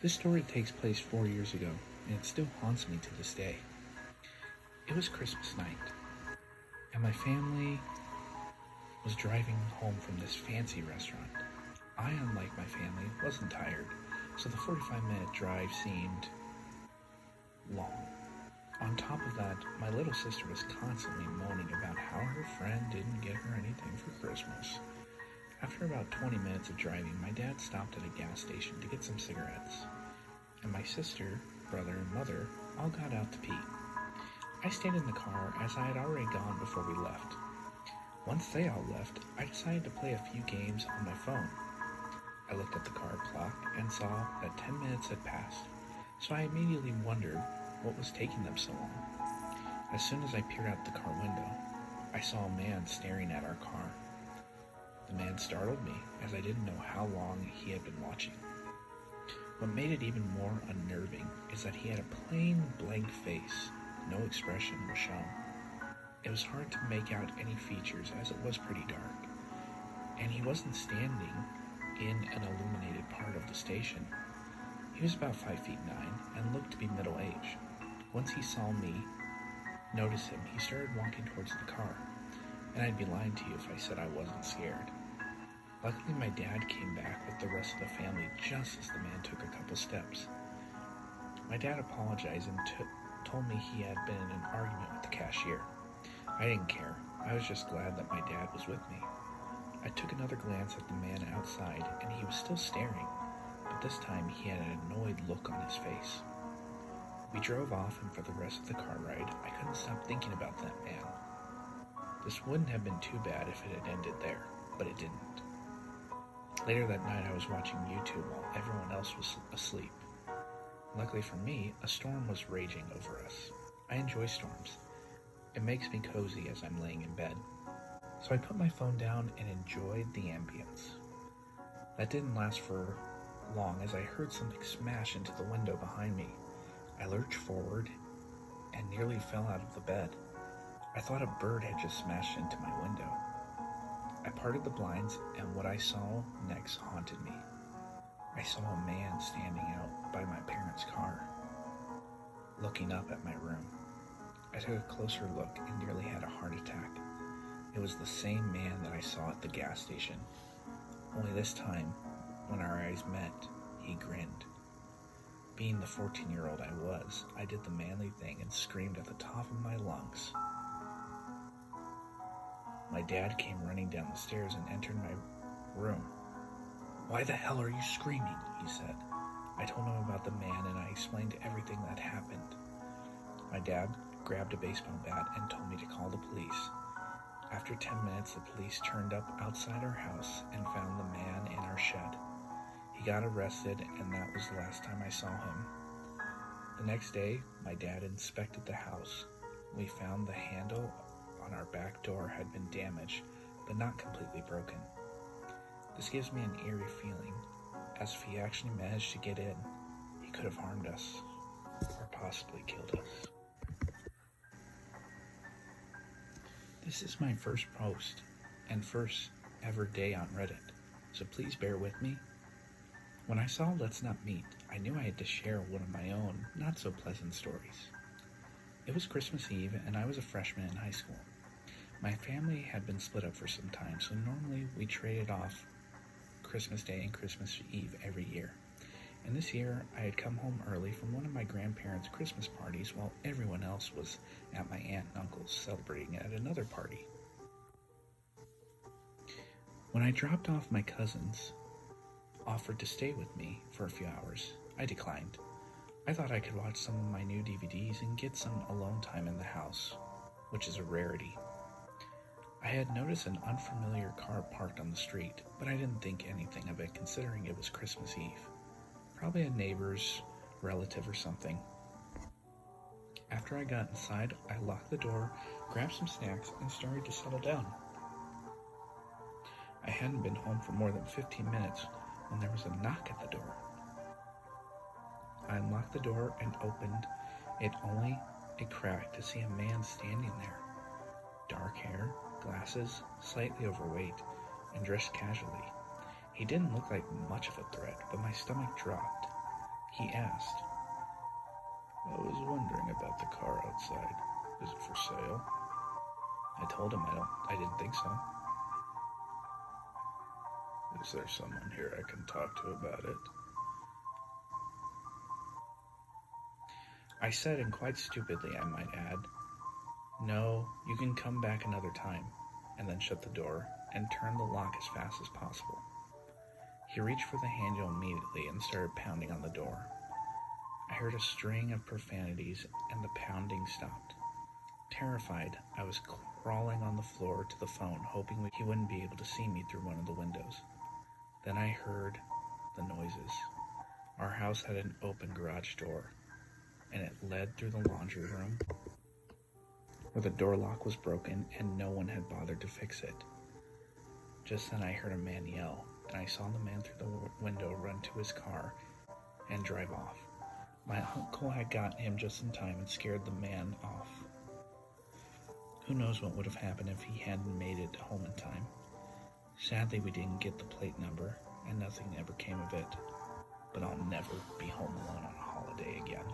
This story takes place 4 years ago, and it still haunts me to this day. It was Christmas night, and my family was driving home from this fancy restaurant. I, unlike my family, wasn't tired, so the 45-minute drive seemed long. On top of that, my little sister was constantly moaning about how her friend didn't get her anything for Christmas. After about 20 minutes of driving, my dad stopped at a gas station to get some cigarettes, and my sister, brother, and mother all got out to pee. I stayed in the car as I had already gone before we left. Once they all left, I decided to play a few games on my phone. I looked at the car clock and saw that 10 minutes had passed, so I immediately wondered what was taking them so long. As soon as I peered out the car window, I saw a man staring at our car. The man startled me, as I didn't know how long he had been watching. What made it even more unnerving is that he had a plain, blank face. No expression was shown. It was hard to make out any features as it was pretty dark, and he wasn't standing in an illuminated part of the station. He was about 5'9" and looked to be middle-aged. Once he saw me notice him, he started walking towards the car, and I'd be lying to you if I said I wasn't scared. Luckily, my dad came back with the rest of the family just as the man took a couple steps. My dad apologized and told me he had been in an argument with the cashier. I didn't care. I was just glad that my dad was with me. I took another glance at the man outside, and he was still staring, but this time he had an annoyed look on his face. We drove off, and for the rest of the car ride, I couldn't stop thinking about that man. This wouldn't have been too bad if it had ended there, but it didn't. Later that night, I was watching YouTube while everyone else was asleep. Luckily for me, a storm was raging over us. I enjoy storms. It makes me cozy as I'm laying in bed. So I put my phone down and enjoyed the ambience. That didn't last for long as I heard something smash into the window behind me. I lurched forward and nearly fell out of the bed. I thought a bird had just smashed into my window. I parted the blinds, and what I saw next haunted me. I saw a man standing out by my parents' car, looking up at my room. I took a closer look and nearly had a heart attack. It was the same man that I saw at the gas station. Only this time, when our eyes met, he grinned. Being the 14-year-old I was, I did the manly thing and screamed at the top of my lungs. My dad came running down the stairs and entered my room. "Why the hell are you screaming?" he said. I told him about the man and I explained everything that happened. My dad grabbed a baseball bat and told me to call the police. After 10 minutes, the police turned up outside our house and found the man in our shed. He got arrested, and that was the last time I saw him. The next day, my dad inspected the house. We found the handle on our back door had been damaged, but not completely broken. This gives me an eerie feeling, as if he actually managed to get in, he could have harmed us, or possibly killed us. This is my first post, and first ever day on Reddit, so please bear with me. When I saw Let's Not Meet, I knew I had to share one of my own not-so-pleasant stories. It was Christmas Eve, and I was a freshman in high school. My family had been split up for some time, so normally we traded off Christmas Day and Christmas Eve every year. And this year, I had come home early from one of my grandparents' Christmas parties while everyone else was at my aunt and uncle's celebrating at another party. When I dropped off, my cousins offered to stay with me for a few hours. I declined. I thought I could watch some of my new DVDs and get some alone time in the house, which is a rarity. I had noticed an unfamiliar car parked on the street, but I didn't think anything of it considering it was Christmas Eve. Probably a neighbor's relative or something. After I got inside, I locked the door, grabbed some snacks, and started to settle down. I hadn't been home for more than 15 minutes when there was a knock at the door. I unlocked the door and opened it only a crack to see a man standing there. Dark hair, glasses, slightly overweight, and dressed casually. He didn't look like much of a threat, but my stomach dropped. He asked. I was wondering about the car outside. Is it for sale? I told him I didn't think so. Is there someone here I can talk to about it? I said, and quite stupidly I might add, no, you can come back another time, and then shut the door and turn the lock as fast as possible. He reached for the handle immediately and started pounding on the door. I heard a string of profanities and the pounding stopped. Terrified, I was crawling on the floor to the phone, hoping he wouldn't be able to see me through one of the windows. Then I heard the noises. Our house had an open garage door, and it led through the laundry room, where the door lock was broken and no one had bothered to fix it. Just then I heard a man yell, and I saw the man through the window run to his car and drive off. My uncle had gotten him just in time and scared the man off. Who knows what would have happened if he hadn't made it home in time. Sadly, we didn't get the plate number, and nothing ever came of it. But I'll never be home alone on a holiday again.